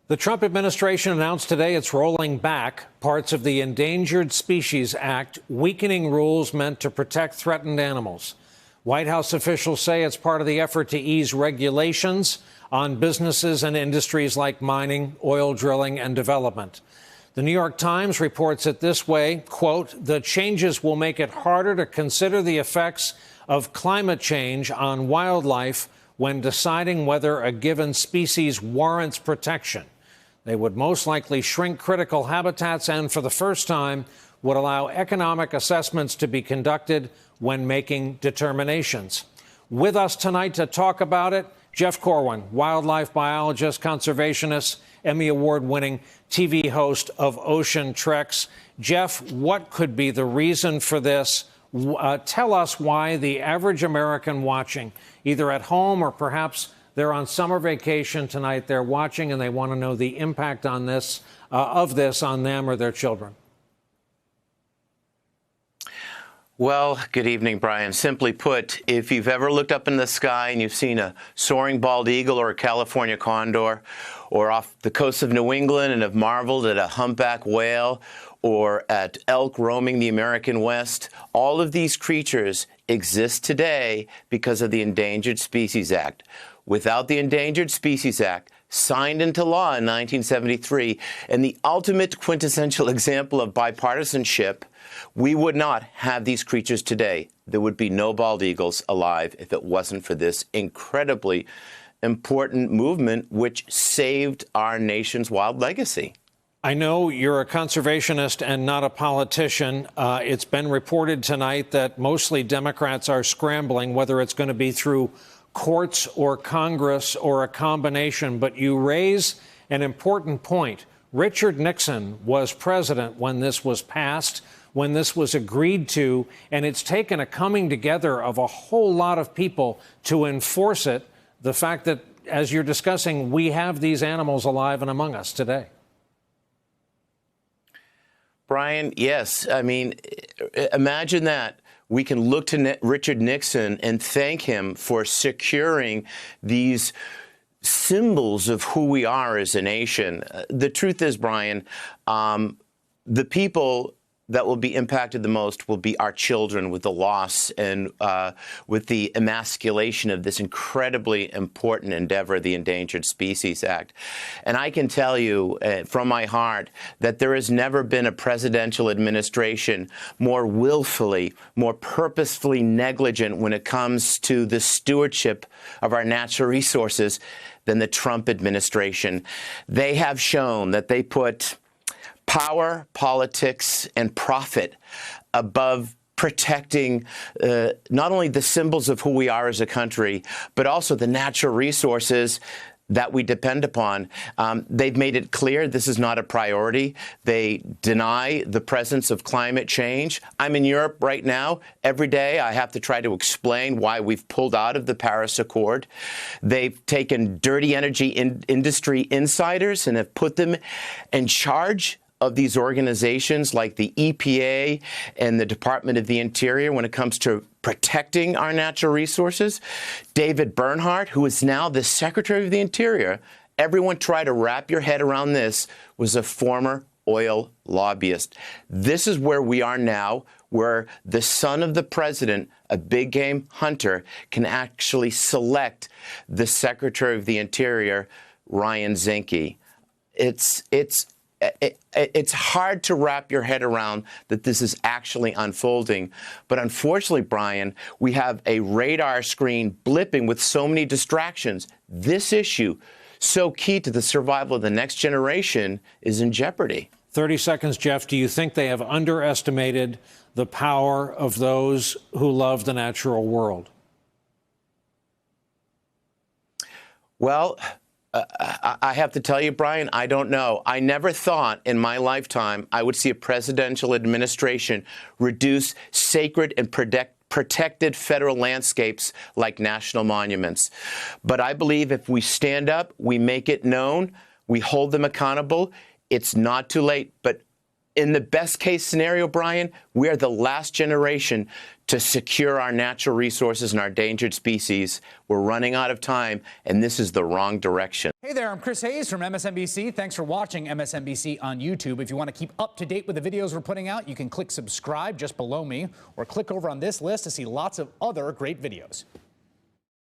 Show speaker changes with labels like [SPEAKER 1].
[SPEAKER 1] The Trump administration announced today it's rolling back parts of the Endangered Species Act, weakening rules meant to protect threatened animals. White House officials say it's part of the effort to ease regulations on businesses and industries like mining, oil drilling, and development. The New York Times reports it this way, quote, "The changes will make it harder to consider the effects of climate change on wildlife when deciding whether a given species warrants protection. They would most likely shrink critical habitats and, for the first time, would allow economic assessments to be conducted when making determinations." With us tonight to talk about it, Jeff Corwin, wildlife biologist, conservationist, Emmy Award-winning TV host of Ocean Treks. Jeff, what could be the reason for this? Tell us why the average American watching, either at home or perhaps they're on summer vacation tonight, they're watching and they want to know the impact on this, of this on them or their children.
[SPEAKER 2] Well, good evening, Brian. Simply put, if you've ever looked up in the sky and you've seen a soaring bald eagle or a California condor, or off the coast of New England and have marveled at a humpback whale or at elk roaming the American West, all of these creatures exist today because of the Endangered Species Act. Without the Endangered Species Act, signed into law in 1973, and the ultimate quintessential example of bipartisanship, we would not have these creatures today. There would be no bald eagles alive if it wasn't for this incredibly important movement which saved our nation's wild legacy.
[SPEAKER 1] I know you're a conservationist and not a politician. It's been reported tonight that mostly Democrats are scrambling, whether it's going to be through courts or Congress or a combination. But you raise an important point. Richard Nixon was president when this was passed, when this was agreed to, and it's taken a coming together of a whole lot of people to enforce it. The fact that, as you're discussing, we have these animals alive and among us today.
[SPEAKER 2] Brian, yes. I mean, imagine that. We can look to Richard Nixon and thank him for securing these symbols of who we are as a nation. The truth is, Brian, the people that will be impacted the most will be our children with the loss and with the emasculation of this incredibly important endeavor, the Endangered Species Act. And I can tell you from my heart that there has never been a presidential administration more willfully, more purposefully negligent when it comes to the stewardship of our natural resources than the Trump administration. They have shown that they put power, politics, and profit above protecting not only the symbols of who we are as a country, but also the natural resources that we depend upon. They've made it clear this is not a priority. They deny the presence of climate change. I'm in Europe right now. Every day I have to try to explain why we've pulled out of the Paris Accord. They've taken dirty energy industry insiders and have put them in charge of these organizations like the EPA and the Department of the Interior when it comes to protecting our natural resources. David Bernhardt, who is now the Secretary of the Interior, everyone try to wrap your head around this, was a former oil lobbyist. This is where we are now, where the son of the president, a big game hunter, can actually select the Secretary of the Interior, Ryan Zinke. It's hard to wrap your head around that this is actually unfolding. But unfortunately, Brian, we have a radar screen blipping with so many distractions. This issue, so key to the survival of the next generation, is in jeopardy.
[SPEAKER 1] 30 seconds, Jeff. Do you think they have underestimated the power of those who love the natural world?
[SPEAKER 2] Well, I have to tell you, Brian, I don't know. I never thought in my lifetime I would see a presidential administration reduce sacred and protected federal landscapes like national monuments. But I believe if we stand up, we make it known, we hold them accountable, it's not too late. But in the best case scenario, Brian, we are the last generation to secure our natural resources and our endangered species. We're running out of time, and this is the wrong direction.
[SPEAKER 3] Hey there, I'm Chris Hayes from MSNBC. Thanks for watching MSNBC on YouTube. If you want to keep up to date with the videos we're putting out, you can click subscribe just below me, or click over on this list to see lots of other great videos.